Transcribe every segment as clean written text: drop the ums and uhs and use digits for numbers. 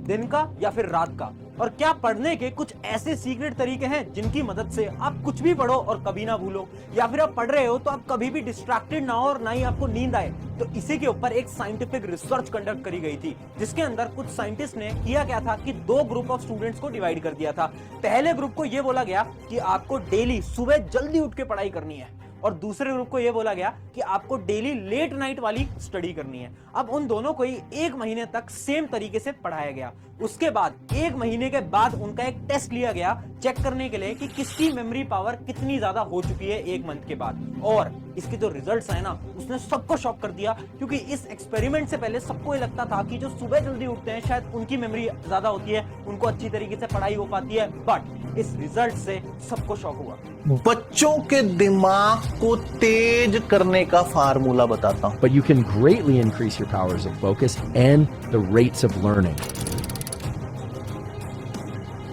दिन का या फिर रात का? और क्या पढ़ने के कुछ ऐसे सीक्रेट तरीके हैं जिनकी मदद से आप कुछ भी पढ़ो और कभी ना भूलो, या फिर आप पढ़ रहे हो तो आप कभी भी डिस्ट्रैक्टेड ना हो और ना ही आपको नींद आए? तो इसी के ऊपर एक साइंटिफिक रिसर्च कंडक्ट करी गई थी, जिसके अंदर कुछ साइंटिस्ट ने किया क्या था कि दो ग्रुप ऑफ स्टूडेंट्स को डिवाइड कर दिया था। पहले ग्रुप को यह बोला गया कि आपको डेली सुबह जल्दी उठ के पढ़ाई करनी है, और दूसरे ग्रुप को यह बोला गया कि आपको डेली लेट नाइट वाली स्टडी करनी है। अब उन दोनों को ही 1 महीने तक सेम तरीके से पढ़ाया गया। उसके बाद 1 महीने के बाद उनका एक टेस्ट लिया गया चेक करने के लिए कि किसकी मेमोरी पावर कितनी ज्यादा हो चुकी है 1 मंथ के बाद। और इसके जो रिजल्ट्स आए ना, उसने सबको शॉक कर दिया, क्योंकि इस एक्सपेरिमेंट से पहले सबको ये लगता था कि जो सुबह जल्दी उठते हैं शायद उनकी मेमोरी ज्यादा होती है, उनको अच्छी तरीके से पढ़ाई हो पाती है। बट इस रिजल्ट से सबको शॉक हुआ। बच्चों के दिमाग को तेज करने का फार्मूला बताता हूं। But you can greatly increase your powers of focus and the rates of learning.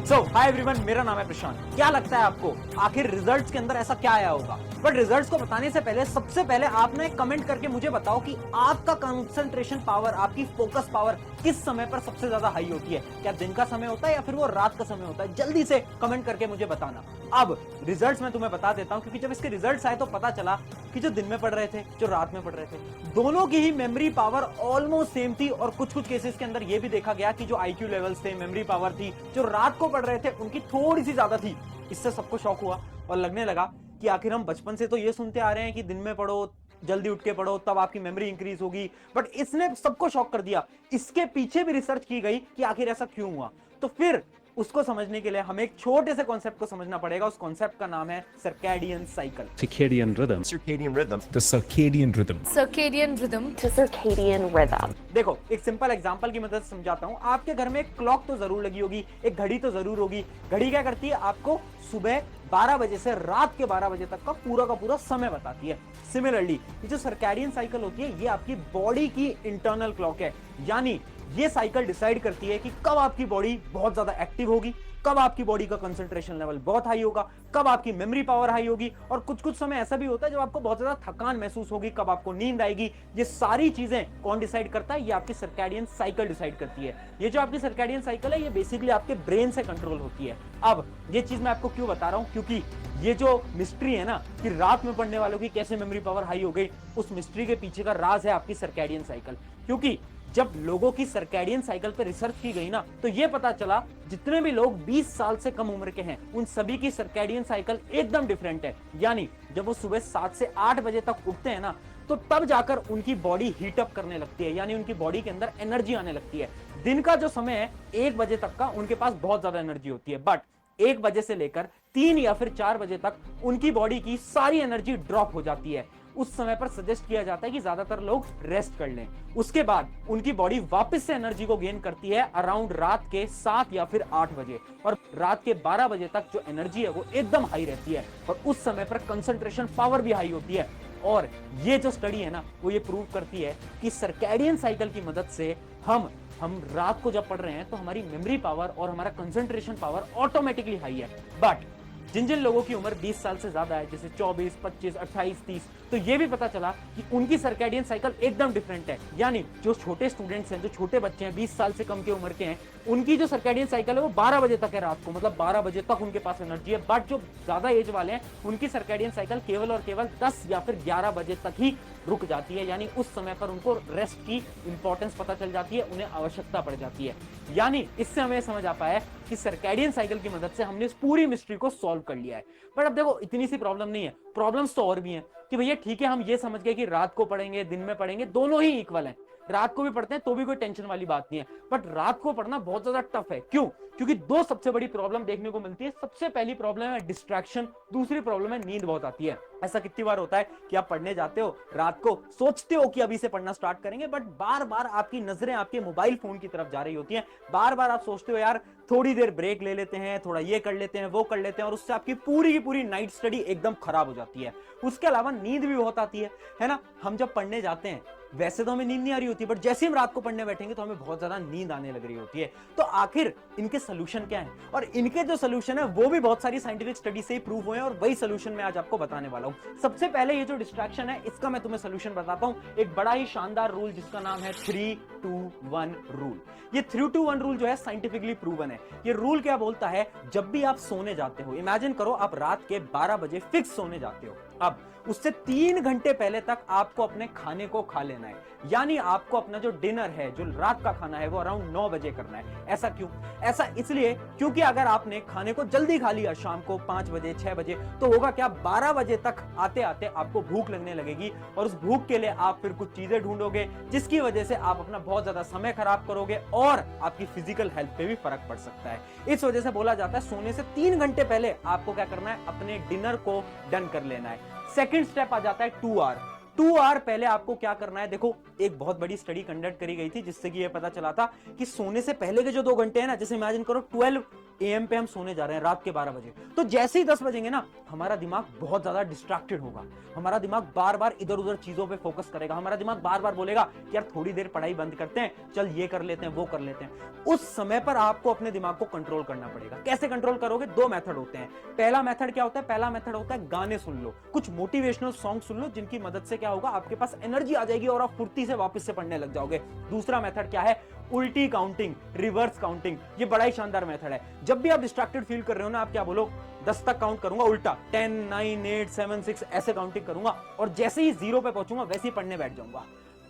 So hi everyone, मेरा नाम है प्रशांत। क्या लगता है आपको आखिर रिजल्ट्स के अंदर ऐसा क्या आया होगा? बट रिजल्ट्स को बताने से पहले सबसे पहले आपने कमेंट करके मुझे बताओ कि आपका कंसंट्रेशन पावर, आपकी फोकस पावर किस समय पर सबसे ज्यादा हाई होती है। क्या दिन का समय होता है या फिर वो रात का समय होता है? जल्दी से कमेंट करके मुझे बताना। अब रिजल्ट्स मैं तुम्हें बता देता हूं, क्योंकि जब इसके रिजल्ट्स आए तो पता चला कि जो दिन में पढ़ रहे थे, जो रात में पढ़ रहे थे, दोनों की ही मेमोरी पावर ऑलमोस्ट सेम थी। और कुछ कुछ केसेस के अंदर यह भी देखा गया कि जो आईक्यू लेवल्स थे, मेमोरी पावर थी, जो रात को पढ़ रहे थे उनकी थोड़ी सी ज्यादा थी। इससे सबको शौक हुआ और लगने लगा कि आखिर हम बचपन से तो ये सुनते आ रहे हैं कि दिन में पढ़ो, जल्दी उठ के पढ़ो, तब आपकी मेमोरी इंक्रीज होगी। बट इसने सबको शॉक कर दिया। इसके पीछे भी रिसर्च की गई कि आखिर ऐसा क्यों हुआ। तो फिर उसको समझने के लिए हमें एक छोटे से कॉन्सेप्ट को समझना पड़ेगा। उस कॉन्सेप्ट का नाम है circadian cycle. Circadian rhythm. Circadian rhythm. The circadian rhythm. Circadian rhythm. To circadian rhythm. देखो, एक सिंपल एग्जांपल की मदद से समझाता हूं। आपके घर में एक क्लॉक तो जरूर लगी होगी, एक घड़ी तो जरूर होगी। घड़ी क्या करती है? आपको सुबह 12 बजे से रात के 12 बजे तक का पूरा समय बताती है। सिमिलरली ये जो सर्कैडियन साइकिल होती है, ये आपकी बॉडी की इंटरनल क्लॉक है। यानी ये साइकिल डिसाइड करती है कि कब आपकी बॉडी बहुत ज्यादा एक्टिव होगी, कब आपकी बॉडी का कंसंट्रेशन लेवल बहुत हाई होगा, कब आपकी मेमोरी पावर हाई होगी। और कुछ कुछ समय ऐसा भी होता है जब आपको बहुत ज्यादा थकान महसूस होगी, कब आपको नींद आएगी। ये सारी चीजें कौन डिसाइड करता है? ये आपकी सर्कैडियन साइकिल डिसाइड करती है। ये जो आपकी सर्कैडियन साइकिल है, ये बेसिकली आपके ब्रेन से कंट्रोल होती है। अब ये चीज मैं आपको क्यों बता रहा हूं? क्योंकि ये जो मिस्ट्री है ना कि रात में पढ़ने वालों की कैसे मेमोरी पावर हाई हो गई, उस मिस्ट्री के पीछे का राज है आपकी सर्कैडियन साइकिल। क्योंकि जब लोगों की सर्कैडियन साइकिल पर रिसर्च की गई ना, तो यह पता चला जितने भी लोग 20 साल से कम उम्र के हैं, उन सभी की सर्कैडियन साइकिल एकदम डिफरेंट है। यानी जब वो सुबह 7 से 8 बजे तक उठते हैं ना, तो तब जाकर उनकी बॉडी हीट अप करने लगती है, यानी उनकी बॉडी के अंदर एनर्जी आने लगती है। दिन का जो समय है 1 बजे तक का, उनके पास बहुत ज्यादा एनर्जी होती है। बट 1 बजे से लेकर 3 या फिर 4 बजे तक उनकी बॉडी की सारी एनर्जी ड्रॉप हो जाती है। उस समय पर सजेस्ट किया जाता है कि ज्यादातर लोग रेस्ट कर लें। उसके बाद उनकी बॉडी वापस से एनर्जी को गेन करती है अराउंड रात के 7 या फिर 8 बजे, और रात के 12 बजे तक जो एनर्जी है वो एकदम हाई रहती है, और उस समय पर कंसंट्रेशन पावर भी हाई होती है। और ये जो स्टडी है ना, वो ये प्रूव करती है कि सर्कैडियन साइकिल की मदद से हम रात को जब पढ़ रहे हैं तो हमारी मेमोरी पावर और हमारा कंसंट्रेशन पावर ऑटोमेटिकली हाई है। बट जिन जिन लोगों की उम्र 20 साल से ज्यादा है, जैसे 24, 25, 28, 30, तो ये भी पता चला कि उनकी सर्कैडियन साइकिल एकदम डिफरेंट है। यानी जो छोटे स्टूडेंट्स हैं, जो छोटे बच्चे हैं, 20 साल से कम की उम्र के हैं, उनकी जो सर्कैडियन साइकिल है वो 12 बजे तक है रात को, मतलब 12 बजे तक उनके पास एनर्जी है। बट जो ज्यादा एज वाले हैं, उनकी सर्कैडियन साइकिल केवल और केवल 10 या फिर 11 बजे तक ही रुक जाती है। यानी उस समय पर उनको रेस्ट की इंपॉर्टेंस पता चल जाती है, उन्हें आवश्यकता पड़ जाती है। यानी इससे हमें समझ आ पाया है कि सर्कैडियन साइकिल की मदद से हमने इस पूरी मिस्ट्री को सॉल्व कर लिया है। बट अब देखो, इतनी सी प्रॉब्लम नहीं है, प्रॉब्लम्स तो और भी हैं कि भैया ठीक है, हम ये समझ गए कि रात को पढ़ेंगे, दिन में पढ़ेंगे, दोनों ही इक्वल हैं। रात को भी पढ़ते हैं तो भी कोई टेंशन वाली बात नहीं है, बट रात को पढ़ना बहुत ज्यादा टफ है। क्यों? क्योंकि दो सबसे बड़ी प्रॉब्लम देखने को मिलती है। सबसे पहली प्रॉब्लम है डिस्ट्रैक्शन, दूसरी प्रॉब्लम है नींद बहुत आती है। ऐसा कितनी बार होता है कि आप पढ़ने जाते हो रात को, सोचते हो कि अभी से पढ़ना स्टार्ट करेंगे, बट बार बार आपकी नजरें आपके मोबाइल फोन की तरफ जा रही होती हैं। बार बार आप सोचते हो यार थोड़ी देर ब्रेक ले लेते हैं, थोड़ा ये कर लेते हैं, वो कर लेते हैं, और उससे आपकी पूरी की पूरी नाइट स्टडी एकदम खराब हो जाती है। उसके अलावा नींद भी बहुत आती है ना। हम जब पढ़ने जाते हैं वैसे तो हमें नींद नहीं आ रही होती, बट जैसे हम रात को पढ़ने बैठेंगे तो हमें बहुत ज्यादा नींद आने लग रही होती है। तो आखिर इनके सोल्यूशन क्या हैं? और इनके जो सोल्यूशन है वो भी बहुत सारी साइंटिफिक स्टडी से ही प्रूव हुए हैं, और वही सोल्यूशन मैं आज आपको बताने वाला हूं। सबसे पहले ये जो डिस्ट्रैक्शन है इसका मैं तुम्हें सोल्यूशन बताता हूं, एक बड़ा ही शानदार रूल जिसका नाम है 3-2-1 रूल। ये 3-2-1 रूल जो है साइंटिफिकली प्रूवन है। ये रूल क्या बोलता है, जब भी आप सोने जाते हो, इमेजिन करो आप रात के 12 बजे फिक्स सोने जाते हो, अब उससे 3 घंटे पहले तक आपको अपने खाने को खा लेना है। यानी आपको अपना जो डिनर है, जो रात का खाना है, वो अराउंड 9 बजे करना है। ऐसा क्यों? ऐसा इसलिए क्योंकि अगर आपने खाने को जल्दी खा लिया शाम को 5 बजे 6 बजे, तो होगा क्या, 12 बजे तक आते आते आपको भूख लगने लगेगी, और उस भूख के लिए आप फिर कुछ चीजें ढूंढोगे, जिसकी वजह से आप अपना बहुत ज्यादा समय खराब करोगे और आपकी फिजिकल हेल्थ पे भी फर्क पड़ सकता है। इस वजह से बोला जाता है सोने से 3 घंटे पहले आपको क्या करना है, अपने डिनर को डन कर लेना है। सेकंड स्टेप आ जाता है 2 आवर। 2 आवर पहले आपको क्या करना है, देखो एक बहुत बड़ी स्टडी कंडक्ट करी गई थी जिससे कि यह पता चला था कि सोने से पहले के जो 2 घंटे हैं ना, जैसे इमेजिन करो 12 AM पे हम सोने जा रहे हैं रात के 12 बजे, तो जैसे ही 10 बजेंगे ना, हमारा दिमाग बहुत ज्यादा डिस्ट्रैक्टेड होगा। हमारा दिमाग बार बार इधर उधर चीजों पे फोकस करेगा। हमारा दिमाग बार बार बोलेगा कि यार थोड़ी देर पढ़ाई बंद करते हैं, चल ये कर लेते हैं, वो कर लेते हैं। उस समय पर आपको अपने दिमाग को कंट्रोल करना पड़ेगा। कैसे कंट्रोल करोगे? 2 मेथड होते हैं। पहला मेथड क्या होता है? पहला मेथड होता है गाने सुन लो, कुछ मोटिवेशनल सॉन्ग सुन लो, जिनकी मदद से क्या होगा, आपके पास एनर्जी आ जाएगी और आप फुर्ती से वापस से पढ़ने लग जाओगे। दूसरा मेथड क्या है? उल्टी काउंटिंग, रिवर्स काउंटिंग। ये बड़ा ही शानदार मेथड है। जब भी आप डिस्ट्रैक्टेड फील कर रहे हो ना, आप क्या बोलो, 10 तक काउंट करूंगा उल्टा, 10 9 8 7 6 ऐसे काउंटिंग करूंगा, और जैसे ही 0 पे पहुंचूंगा वैसे ही पढ़ने बैठ जाऊंगा।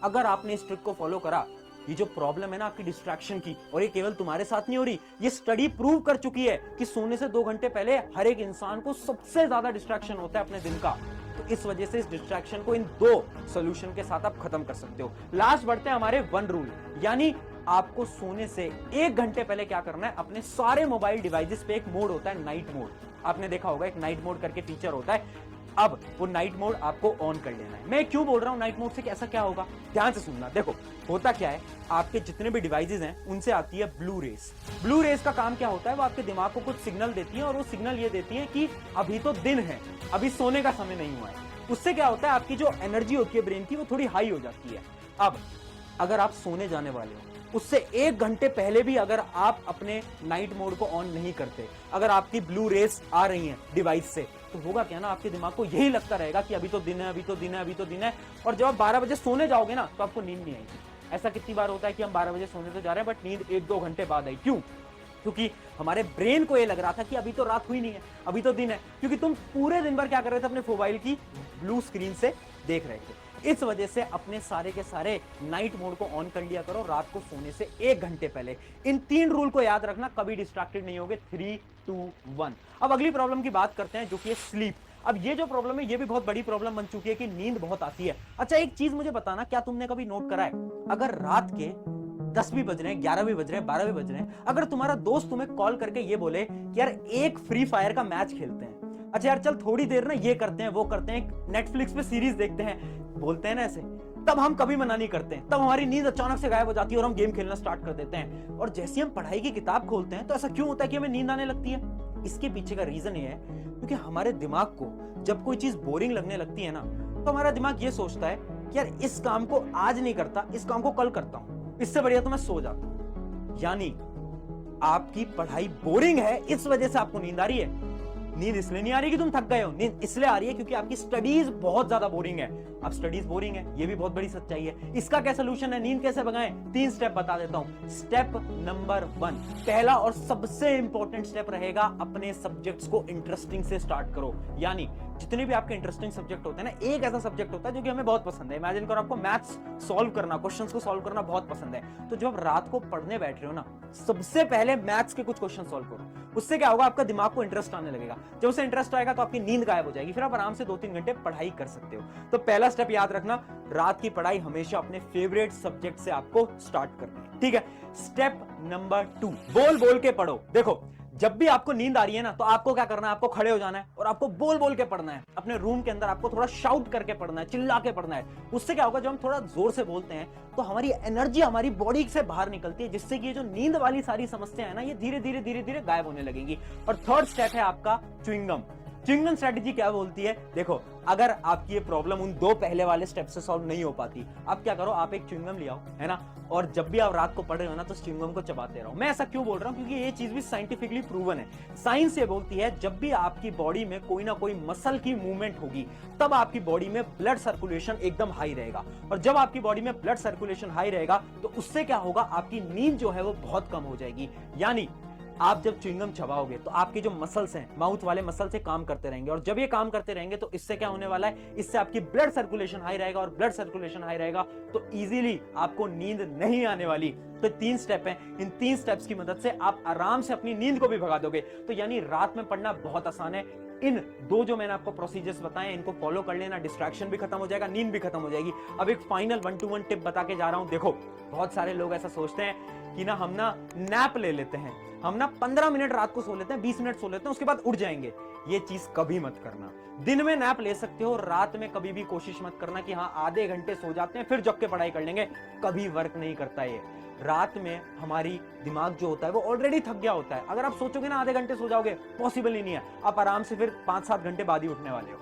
अगर आपने इस ट्रिक को फॉलो करा, ये जो प्रॉब्लम है ना आपकी डिस्ट्रैक्शन की, और ये केवल तुम्हारे साथ नहीं हो रही, ये स्टडी प्रूव कर चुकी है कि सोने से 2 घंटे पहले हर एक इंसान को सबसे ज्यादा डिस्ट्रैक्शन होता है अपने दिन का। तो इस वजह से इस डिस्ट्रैक्शन को इन 2 सॉल्यूशन के साथ आप खत्म कर सकते हो। लास्ट बढ़ते हैं हमारे 1 रूल, यानी आपको सोने से 1 घंटे पहले क्या करना है, अपने सारे मोबाइल डिवाइसेस पे एक मोड होता है, नाइट मोड। आपने देखा होगा एक नाइट मोड करके फीचर होता है। अब वो नाइट मोड आपको ऑन कर लेना है। मैं क्यों बोल रहा हूं नाइट मोड से, कैसा क्या होगा, ध्यान से सुनना। देखो होता क्या है, आपके जितने भी डिवाइसेस हैं उनसे आती है ब्लू रेस। ब्लू रेस का काम क्या होता है, वो आपके दिमाग को कुछ सिग्नल देती है, और वो सिग्नल ये देती है कि अभी तो दिन है, अभी सोने का समय नहीं हुआ है। उससे क्या होता है, आपकी जो एनर्जी होती है ब्रेन की, वो थोड़ी हाई हो जाती है। अब अगर आप सोने जाने वाले हो, उससे 1 घंटे पहले भी अगर आप अपने नाइट मोड को ऑन नहीं करते, अगर आपकी ब्लू रेस आ रही हैं डिवाइस से, तो होगा क्या ना, आपके दिमाग को यही लगता रहेगा कि अभी तो दिन है, अभी तो दिन है, अभी तो दिन है। और जब आप 12 बजे सोने जाओगे ना, तो आपको नींद नहीं आएगी। ऐसा कितनी बार होता है कि हम 12 बजे सोने तो जा रहे हैं, बट नींद 1-2 घंटे बाद आई। क्यों? क्योंकि हमारे ब्रेन को ये लग रहा था कि अभी तो रात हुई नहीं है, अभी तो दिन है, क्योंकि तुम पूरे दिन भर क्या कर रहे थे, अपने मोबाइल की ब्लू स्क्रीन से देख रहे थे। इस वजह से अपने सारे के सारे नाइट मोड को ऑन कर लिया करो रात को सोने से 1 घंटे पहले। इन 3 रूल को याद रखना, कभी डिस्ट्रैक्टेड नहीं होगे। 3-2-1। अब अगली प्रॉब्लम की बात करते हैं, जो कि है स्लीप। अब ये जो प्रॉब्लम है, ये भी बहुत बड़ी प्रॉब्लम बन चुकी है कि नींद बहुत आती है। अच्छा एक चीज मुझे बताना, क्या तुमने कभी नोट करा है, अगर रात के 10 भी बज रहे हैं, 11 भी बज रहे हैं, 12 भी बज रहे हैं, अगर तुम्हारा दोस्त तुम्हें कॉल करके ये बोले कि यार एक फ्री फायर का मैच खेलते हैं, अच्छा यार चल थोड़ी देर ना ये करते हैं, वो करते हैं, नेटफ्लिक्स पे सीरीज देखते हैं, बोलते हैं ना ऐसे, तब हम कभी मना नहीं करते हैं। तब हमारी नींद अचानक से गायब हो जाती है और हम गेम खेलना स्टार्ट कर देते हैं। और जैसे हम पढ़ाई की किताब खोलते हैं, तो ऐसा क्यों होता है कि हमें नींद आने लगती है? इसके पीछे का रीजन ये है क्योंकि हमारे दिमाग को जब कोई चीज बोरिंग लगने लगती है ना, तो हमारा दिमाग ये सोचता है कि यार इस काम को आज नहीं करता, इस काम को कल करता हूं, इससे बढ़िया तो मैं सो जाता हूं। यानी आपकी पढ़ाई बोरिंग है, इस वजह से आपको नींद आ रही है। नींद इसलिए नहीं आ रही कि तुम थक गए हो, नींद इसलिए आ रही है क्योंकि आपकी स्टडीज बहुत ज्यादा बोरिंग है। अब स्टडीज बोरिंग है, ये भी बहुत बड़ी सच्चाई है। इसका क्या सोल्यूशन है, नींद कैसे भगाएं? 3 स्टेप बता देता हूं। स्टेप नंबर 1, पहला और सबसे इंपॉर्टेंट स्टेप रहेगा, अपने सब्जेक्ट्स को इंटरेस्टिंग से स्टार्ट करो। यानी जितने भी आपके इंटरेस्टिंग सब्जेक्ट होते हैं ना, एक ऐसा सब्जेक्ट होता है जो कि हमें बहुत पसंद है। इमेजिन करो आपको मैथ्स सॉल्व करना, क्वेश्चंस को सॉल्व करना बहुत पसंद है, तो जब आप रात को पढ़ने बैठ रहे हो ना, सबसे पहले मैथ्स के कुछ क्वेश्चन सॉल्व करो। उससे क्या होगा, आपका दिमाग को इंटरेस्ट आने लगेगा। जब उसे इंटरेस्ट आएगा तो आपकी नींद गायब हो जाएगी, फिर आप आराम से 2-3 घंटे पढ़ाई कर सकते हो। तो पहला स्टेप याद रखना, रात की पढ़ाई हमेशा अपने फेवरेट सब्जेक्ट से आपको स्टार्ट करनी है, ठीक है। स्टेप नंबर 2, बोल बोल के पढ़ो। देखो जब भी आपको नींद आ रही है ना, तो आपको क्या करना है, आपको खड़े हो जाना है और आपको बोल बोल के पढ़ना है। अपने रूम के अंदर आपको थोड़ा शाउट करके पढ़ना है, चिल्ला के पढ़ना है। उससे क्या होगा, जब हम थोड़ा जोर से बोलते हैं तो हमारी एनर्जी हमारी बॉडी से बाहर निकलती है, जिससे कि ये जो नींद वाली सारी समस्या है ना, ये धीरे धीरे धीरे धीरे गायब होने लगेंगी। और थर्ड स्टेप है आपका च्युइंगम। च्युइंगम स्ट्रेटजी क्या बोलती है, देखो अगर आपकी ये प्रॉब्लम उन 2 पहले वाले स्टेप से सॉल्व नहीं हो पाती, आप क्या करो, आप एक च्युइंगम ले आओ, है ना, और जब भी आप रात को पढ़ रहे हो ना तो च्युइंगम को चबाते रहो। मैं ऐसा क्यों बोल रहा हूं, क्योंकि ये चीज भी साइंटिफिकली प्रूवन है। साइंस ये बोलती है जब भी आपकी बॉडी में कोई ना कोई मसल की मूवमेंट होगी तब आपकी बॉडी में ब्लड सर्कुलेशन एकदम हाई रहेगा, और जब आपकी बॉडी में ब्लड सर्कुलेशन हाई रहेगा तो उससे क्या होगा, आपकी नींद जो है वो बहुत कम हो जाएगी। यानी आप जब च्युइंगम चबाओगे तो आपके जो मसल्स हैं, माउथ वाले मसल से काम करते रहेंगे, और जब ये काम करते रहेंगे तो इससे क्या होने वाला है, इससे आपकी ब्लड सर्कुलेशन हाई रहेगा, और ब्लड सर्कुलेशन हाई रहेगा तो इजीली आपको नींद नहीं आने वाली। तो 3 स्टेप हैं, इन 3 स्टेप्स की मदद से आप आराम से अपनी नींद को भी भगा दोगे। तो यानी रात में पढ़ना बहुत आसान है। इन 2 जो मैंने आपको प्रोसीजर्स बताए इनको फॉलो कर लेना, डिस्ट्रैक्शन भी खत्म हो जाएगा, नींद भी खत्म हो जाएगी। अब एक फाइनल 1-to-1 टिप बता के जा रहा हूं। देखो बहुत सारे लोग ऐसा सोचते हैं कि ना हम ना नैप ले लेते हैं, हम ना 15 मिनट रात को सो लेते हैं, 20 मिनट सो लेते हैं, उसके बाद उठ जाएंगे। ये चीज कभी मत करना। दिन में नैप ले सकते हो, रात में कभी भी कोशिश मत करना कि हाँ आधे घंटे सो जाते हैं फिर जग के पढ़ाई कर लेंगे, कभी वर्क नहीं करता ये। रात में हमारी दिमाग जो होता है वो ऑलरेडी थक गया होता है। अगर आप सोचोगे ना आधे घंटे सो जाओगे, पॉसिबल ही नहीं है। आप आराम से फिर 5-7 घंटे बाद ही उठने वाले हो।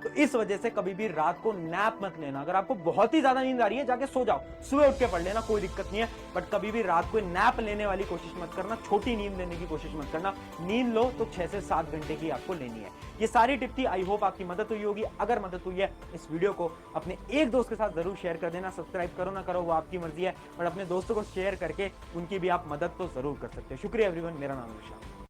तो इस वजह से कभी भी रात को नैप मत लेना। अगर आपको बहुत ही ज्यादा नींद आ रही है जाके सो जाओ, सुबह उठ के पढ़ लेना, कोई दिक्कत नहीं है, बट कभी भी रात को नैप लेने वाली कोशिश मत करना, छोटी नींद लेने की कोशिश मत करना। नींद लो तो 6 से 7 घंटे की आपको लेनी है। ये सारी टिप थी, आई होप आपकी मदद हुई होगी। अगर मदद हुई है इस वीडियो को अपने एक दोस्त के साथ जरूर शेयर कर देना। सब्सक्राइब करो ना करो वो आपकी मर्जी है, और अपने दोस्तों को शेयर करके उनकी भी आप मदद तो जरूर कर सकते हो। शुक्रिया एवरीवन, मेरा नाम है विशाल।